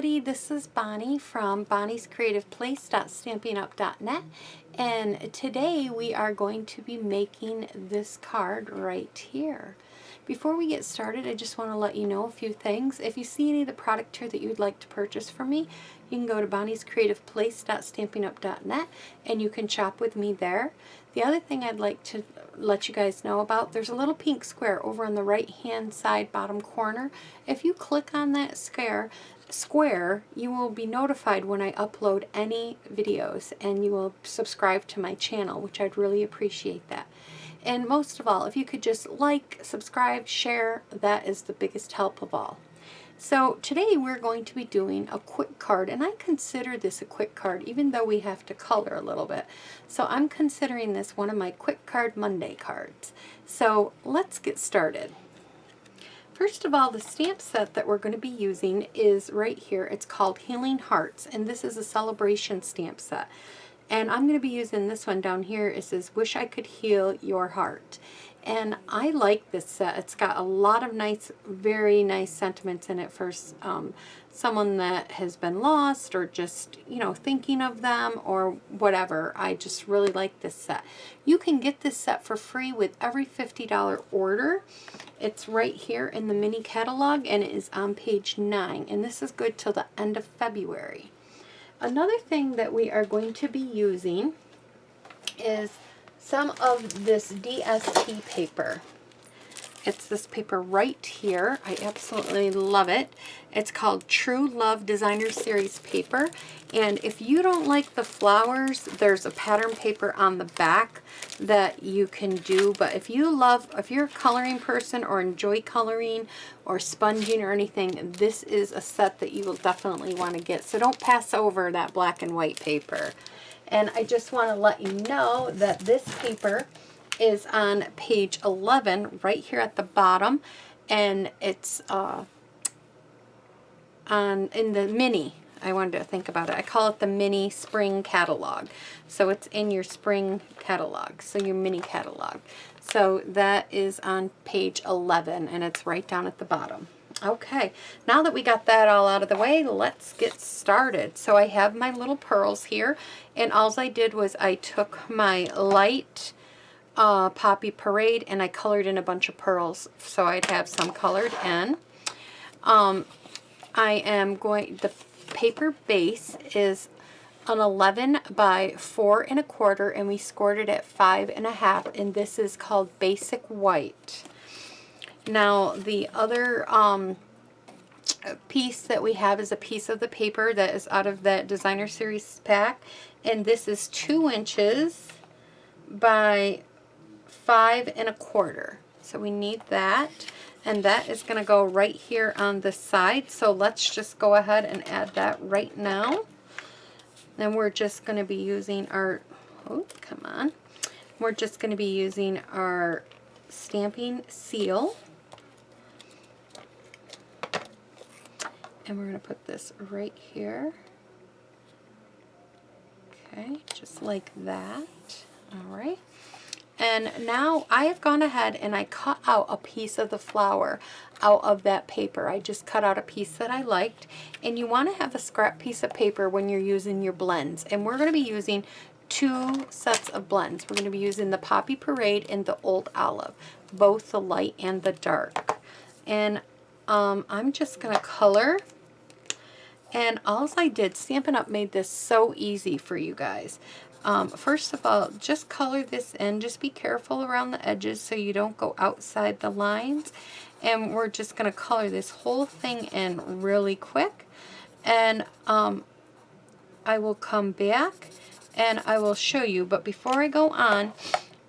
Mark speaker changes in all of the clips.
Speaker 1: everybody, this is Bonnie from Bonnie's Creative Place.StampingUp.net, and today we are going to be making this card right here. Before we get started, I just want to let you know a few things. If you see any of the product here that you would like to purchase from me, you can go to Bonnie's Creative Place.StampingUp.net and you can shop with me there. The other thing I'd like to let you guys know about, there's a little pink square over on the right hand side bottom corner. If you click on that square, you will be notified when I upload any videos, and you will subscribe to my channel, which I'd really appreciate that. And most of all, if you could just like, subscribe, share, that is the biggest help of all. So today we're going to be doing a quick card, and I consider this a quick card even though we have to color a little bit. So I'm considering this one of my Quick Card Monday cards. So let's get started. First of all, the stamp set that we're going to be using is right here. It's called Healing Hearts, and this is a celebration stamp set. And I'm going to be using this one down here. It says, Wish I Could Heal Your Heart. And I like this set. It's got a lot of nice, very nice sentiments in it for someone that has been lost, or just, you know, thinking of them or whatever. I just really like this set. You can get this set for free with every $50 order. It's right here in the mini catalog, and it is on page 9. And this is good till the end of February. Another thing that we are going to be using is some of this DST paper. It's this paper right here. I absolutely love it. It's called True Love Designer Series paper. And if you don't like the flowers, there's a pattern paper on the back that you can do. But if you're a coloring person or enjoy coloring or sponging or anything, this is a set that you will definitely want to get. So don't pass over that black and white paper. And I just want to let you know that this paper is on page 11 right here at the bottom, and it's in the mini. I wanted to think about it. I call it the mini spring catalog. So it's in your spring catalog, so your mini catalog. So that is on page 11, and it's right down at the bottom. Okay, now that we got that all out of the way, let's get started. So I have my little pearls here, and all I did was I took my light Poppy Parade and I colored in a bunch of pearls so I'd have some colored in. The paper base is an 11 by 4 1/4, and we scored it at 5 1/2, and this is called Basic White. Now the other piece that we have is a piece of the paper that is out of that Designer Series pack, and this is 2 inches by 5 1/4. So we need that, and that is going to go right here on the side. So let's just go ahead and add that right now. Then we're just going to be using our, we're just going to be using our stamping seal. And we're going to put this right here. Okay, just like that. All right. And now I have gone ahead and I cut out a piece of the flower out of that paper. I just cut out a piece that I liked. And you want to have a scrap piece of paper when you're using your blends. And we're going to be using 2 sets of blends. We're going to be using the Poppy Parade and the Old Olive, both the light and the dark. And I'm just going to color. And all I did, Stampin' Up! Made this so easy for you guys. First of all, just color this in. Just be careful around the edges so you don't go outside the lines. And we're just going to color this whole thing in really quick. And I will come back and I will show you. But before I go on,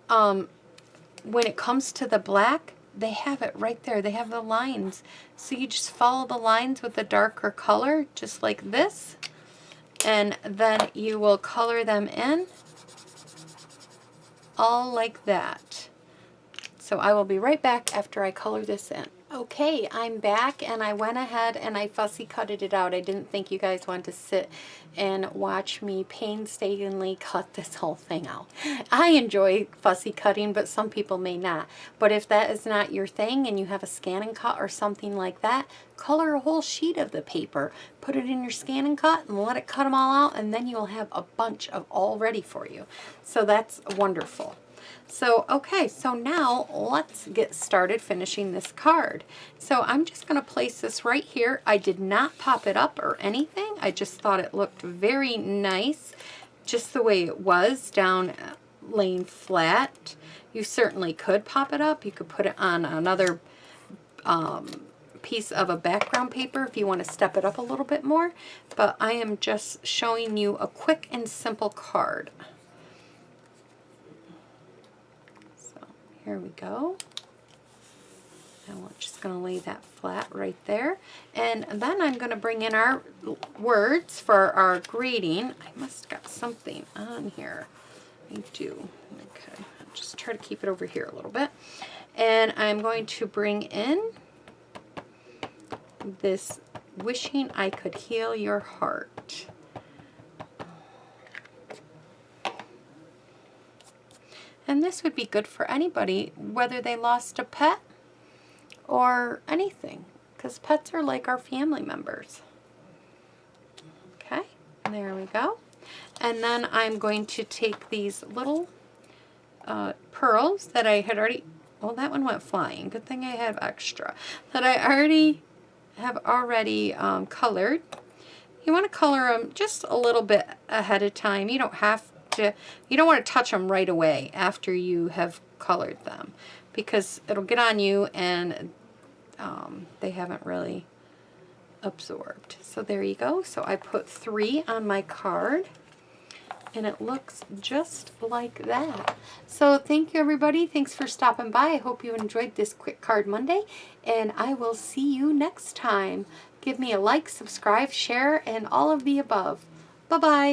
Speaker 1: when it comes to the black, they have it right there. They have the lines. So you just follow the lines with the darker color, just like this. And then you will color them in, all like that. So I will be right back after I color this in. Okay, I'm back, and I went ahead and I fussy cutted it out. I didn't think you guys wanted to sit and watch me painstakingly cut this whole thing out. I enjoy fussy cutting, but some people may not. But if that is not your thing and you have a scan and cut or something like that, color a whole sheet of the paper, put it in your scan and cut, and let it cut them all out, and then you'll have a bunch of all ready for you. So that's wonderful. So, okay, so now let's get started finishing this card. So I'm just going to place this right here. I did not pop it up or anything. I just thought it looked very nice, just the way it was down laying flat. You certainly could pop it up. You could put it on another piece of a background paper if you want to step it up a little bit more. But I am just showing you a quick and simple card. Here we go. Now we're just going to lay that flat right there. And then I'm going to bring in our words for our grading. I must got something on here. I do. Okay. I'll just try to keep it over here a little bit. And I'm going to bring in this wishing I could heal your heart. And this would be good for anybody, whether they lost a pet or anything, because pets are like our family members. Okay, there we go. And then I'm going to take these little pearls that I had already, well, that one went flying. Good thing I have extra. That I have already colored. You want to color them just a little bit ahead of time. You don't have to, you don't want to touch them right away after you have colored them, because it'll get on you and they haven't really absorbed. So there you go. So I put 3 on my card and it looks just like that. So thank you, everybody. Thanks for stopping by. I hope you enjoyed this Quick Card Monday, and I will see you next time. Give me a like, subscribe, share, and all of the above. Bye-bye.